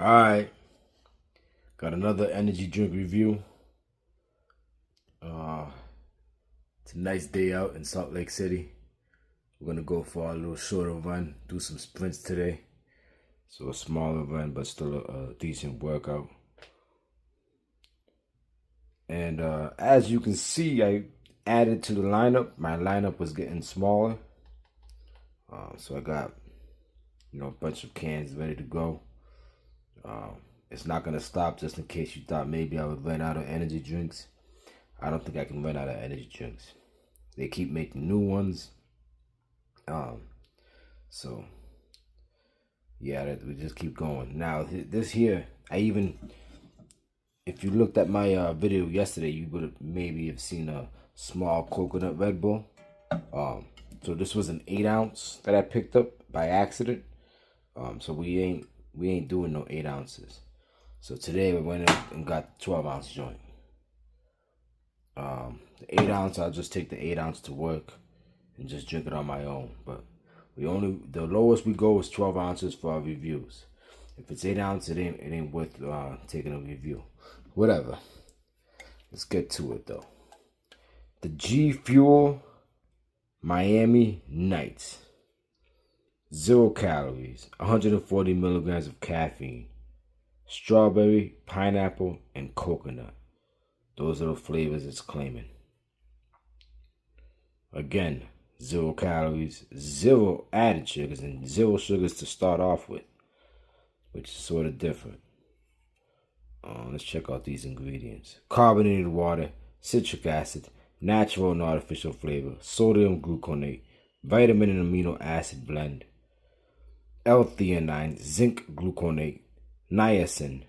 Alright, got another energy drink review. Uh, it's a nice day out in Salt Lake City. We're gonna go for a little shorter run, do some sprints today. So a smaller run, but still a decent workout. And as you can see, I added to the lineup. My lineup was getting smaller. So I got, a bunch of cans ready to go. It's not gonna stop, just in case you thought maybe I would run out of energy drinks. I don't think I can run out of energy drinks. They keep making new ones. So yeah, we just keep going. Now this here, if you looked at my video yesterday, you would have maybe have seen a small coconut Red Bull. So this was an 8-ounce that I picked up by accident. So we ain't doing no 8 ounces. So today we went in and got 12-ounce joint. The 8-ounce, I'll just take the 8-ounce to work and just drink it on my own. But the lowest we go is 12 ounces for our reviews. If it's 8 ounce, it ain't worth taking a review. Whatever. Let's get to it though. The G Fuel Miami Nights. 0 calories, 140 milligrams of caffeine, strawberry, pineapple, and coconut. Those are the flavors it's claiming. Again, 0 calories, 0 added sugars, and 0 sugars to start off with, which is sort of different. Let's check out these ingredients. Carbonated water, citric acid, natural and artificial flavor, sodium gluconate, vitamin and amino acid blend, L-theanine, zinc gluconate, niacin,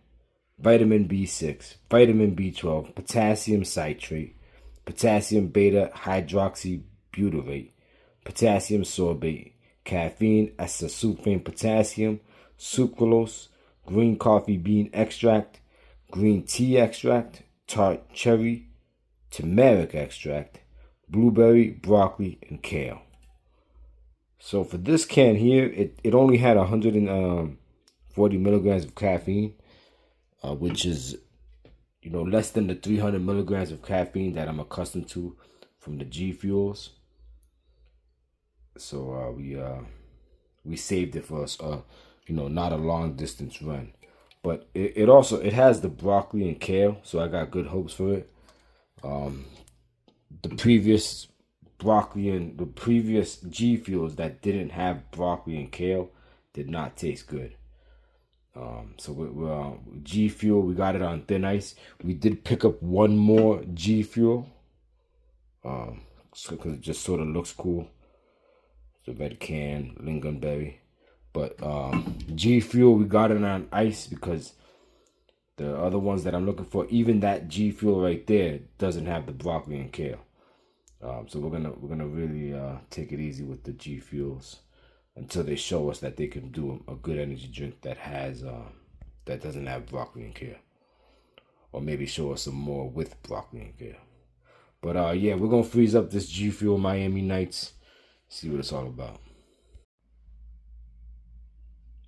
vitamin B6, vitamin B12, potassium citrate, potassium beta hydroxybutyrate, potassium sorbate, caffeine, acesulfame potassium, sucralose, green coffee bean extract, green tea extract, tart cherry, turmeric extract, blueberry, broccoli, and kale. So for this can here, it only had 140 milligrams of caffeine, which is, less than the 300 milligrams of caffeine that I'm accustomed to from the G Fuels. So we saved it for us, not a long distance run. But it also has the broccoli and kale, so I got good hopes for it. The previous G Fuels that didn't have broccoli and kale did not taste good. So with G Fuel, we got it on thin ice. We did pick up one more G Fuel, because it just sort of looks cool. It's a red can, lingonberry. But G Fuel, we got it on ice because the other ones that I'm looking for, even that G Fuel right there, doesn't have the broccoli and kale. So we're gonna really take it easy with the G Fuels until they show us that they can do a good energy drink that has that doesn't have broccoli and kale, or maybe show us some more with broccoli and kale. But yeah, we're gonna freeze up this G Fuel Miami Nights, see what it's all about.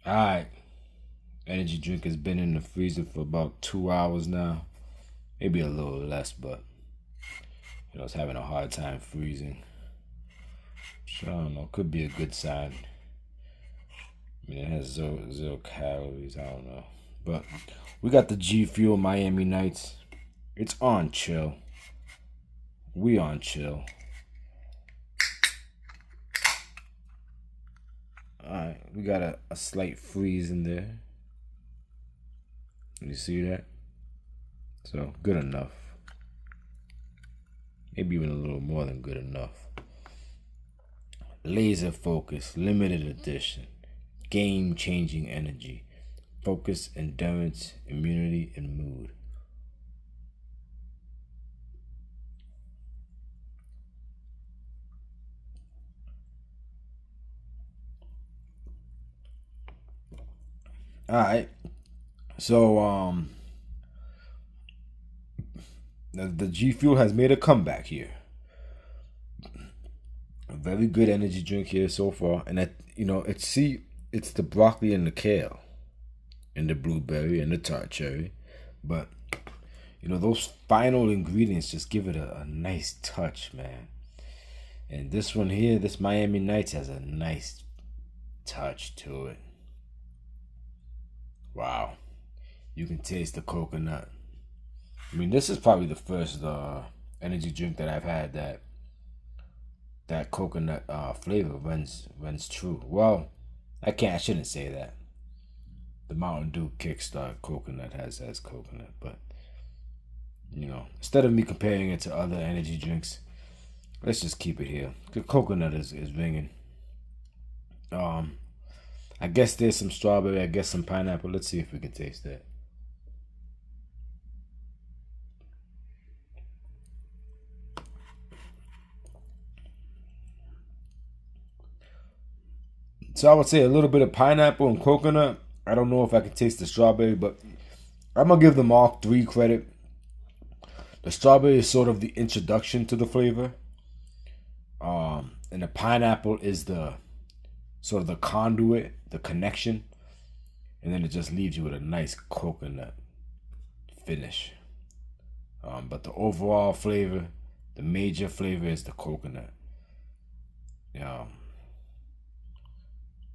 All right, energy drink has been in the freezer for about 2 hours now, maybe a little less, but it's having a hard time freezing. So I don't know, could be a good sign. I mean, it has zero calories. I don't know, but we got the G Fuel Miami Nights. It's on chill. We on chill. All right, we got a slight freeze in there. You see that? So good enough. Maybe even a little more than good enough. Laser focus, limited edition. Game-changing energy, focus, endurance, immunity, and mood. All right, so the G Fuel has made a comeback here. A very good energy drink here so far, and it's the broccoli and the kale. and the blueberry and the tart cherry. But those final ingredients just give it a nice touch, man. And this one here, this Miami Nights, has a nice touch to it. Wow. You can taste the coconut. I mean, this is probably the first energy drink that I've had that coconut flavor runs true. Well, I shouldn't say that. The Mountain Dew Kickstart coconut has coconut, but instead of me comparing it to other energy drinks, let's just keep it here. The coconut is ringing. I guess there's some strawberry. I guess some pineapple. Let's see if we can taste that. So I would say a little bit of pineapple and coconut. I don't know if I can taste the strawberry, but I'm going to give them all 3 credit. The strawberry is sort of the introduction to the flavor. And the pineapple is the sort of the conduit, the connection. And then it just leaves you with a nice coconut finish. But the overall flavor, the major flavor is the coconut.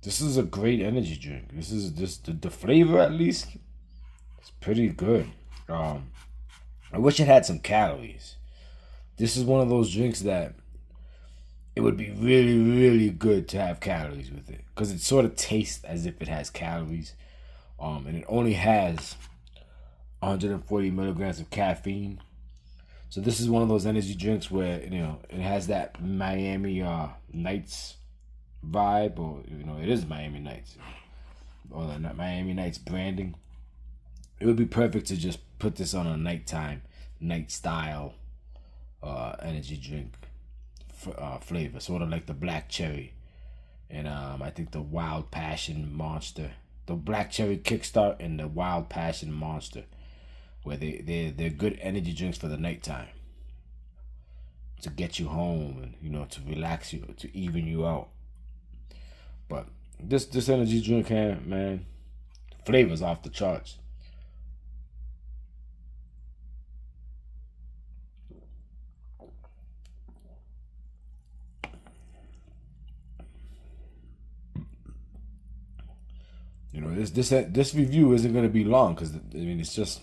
This is a great energy drink. This is just the flavor, at least, it's pretty good. I wish it had some calories. This is one of those drinks that it would be really, really good to have calories with it, because it sort of tastes as if it has calories. And it only has 140 milligrams of caffeine. So this is one of those energy drinks where it has that Miami Nights vibe, or it is Miami Nights, or the Miami Nights branding. It would be perfect to just put this on a night style energy drink flavor, sort of like the black cherry, and I think the wild passion monster, the black cherry kickstart, and the wild passion monster, where they're good energy drinks for the nighttime, to get you home and to relax you, to even you out. But this energy drink here, man, flavors off the charts. This review isn't going to be long, because it's just,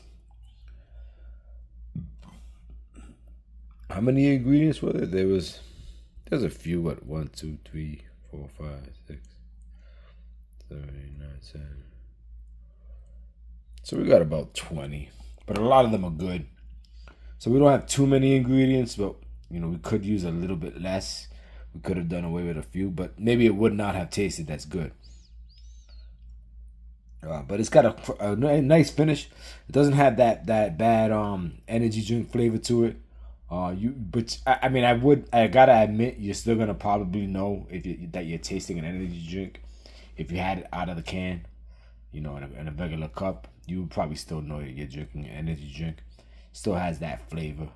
how many ingredients were there? There's a few. What, 1, 2, 3, 4, 5, 6, 7, 8, 9, 10. So we got about 20, but a lot of them are good. So we don't have too many ingredients, but we could use a little bit less. We could have done away with a few, but maybe it would not have tasted as good. But it's got a nice finish. It doesn't have that bad energy drink flavor to it. But I gotta admit, you're still gonna probably know that you're tasting an energy drink if you had it out of the can, in a regular cup. You would probably still know that you're drinking an energy drink. Still has that flavor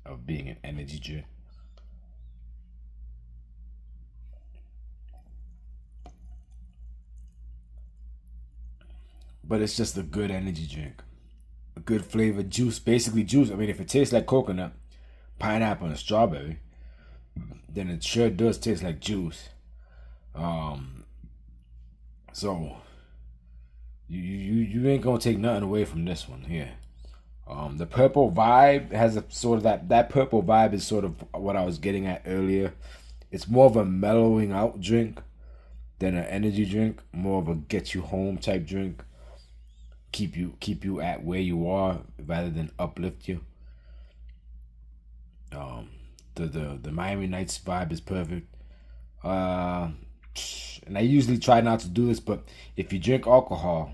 of being an energy drink. But it's just a good energy drink. A good flavor juice, basically juice. I mean, if it tastes like coconut, pineapple, and strawberry, then it sure does taste like juice. So you ain't gonna take nothing away from this one here. The purple vibe has a sort of that purple vibe is sort of what I was getting at earlier. It's more of a mellowing out drink than an energy drink. More of a get you home type drink. Keep you at where you are rather than uplift you. The Miami Nights vibe is perfect. And I usually try not to do this, but if you drink alcohol,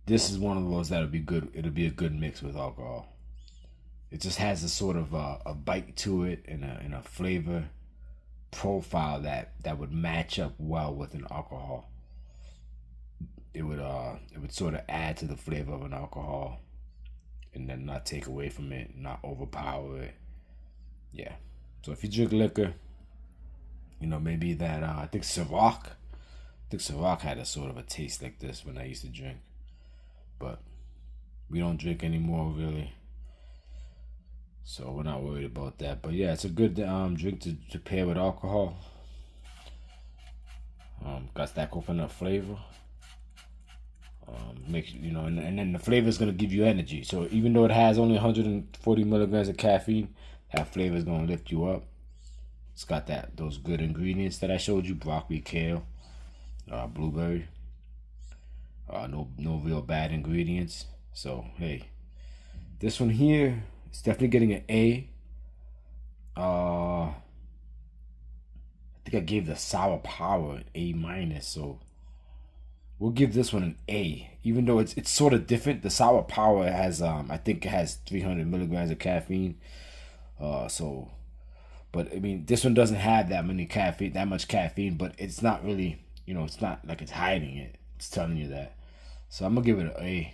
this is one of those that'll be good. It'll be a good mix with alcohol. It just has a sort of a bite to it, and a flavor profile that would match up well with an alcohol. It would sort of add to the flavor of an alcohol, and then not take away from it, not overpower it. Yeah. So if you drink liquor, maybe I think Ciroc had a sort of a taste like this when I used to drink. but we don't drink anymore really, so we're not worried about that. But yeah, it's a good drink to pair with alcohol. Got that coconut flavor. Makes and then the flavor is gonna give you energy. So even though it has only 140 milligrams of caffeine, that flavor is gonna lift you up. It's got those good ingredients that I showed you: broccoli, kale, blueberry. No real bad ingredients. So hey, this one here is definitely getting an A. I think I gave the sour power an A minus, so we'll give this one an A, even though it's sort of different. The sour power has I think it has 300 milligrams of caffeine. But I mean, this one doesn't have that much caffeine, but it's not really, it's not like it's hiding it. It's telling you that. So I'm gonna give it an A.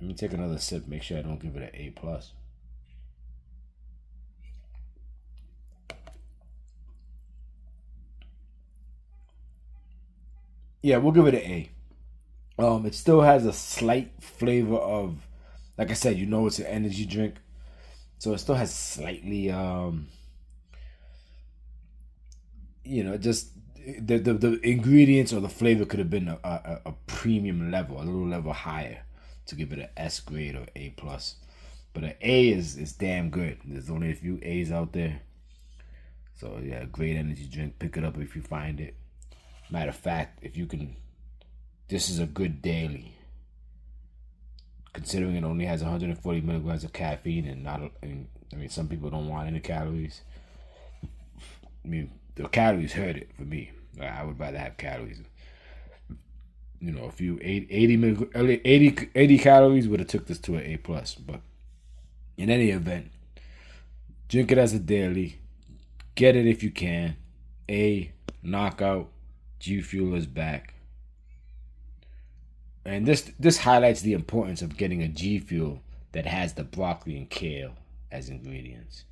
Let me take another sip, make sure I don't give it an A plus. Yeah, we'll give it an A. It still has a slight flavor of, like I said, it's an energy drink, so it still has slightly, just the ingredients or the flavor could have been a premium level, a little level higher, to give it an S grade or A plus. But an A is damn good. There's only a few A's out there, so yeah, great energy drink. Pick it up if you find it. Matter of fact, if you can, this is a good daily. Considering it only has 140 milligrams of caffeine and some people don't want any calories. I mean, the calories hurt it for me. I would rather have calories. A few 80 calories would have took this to an A plus. But in any event, drink it as a daily. Get it if you can. A knockout. G Fuel is back. And this highlights the importance of getting a G Fuel that has the broccoli and kale as ingredients.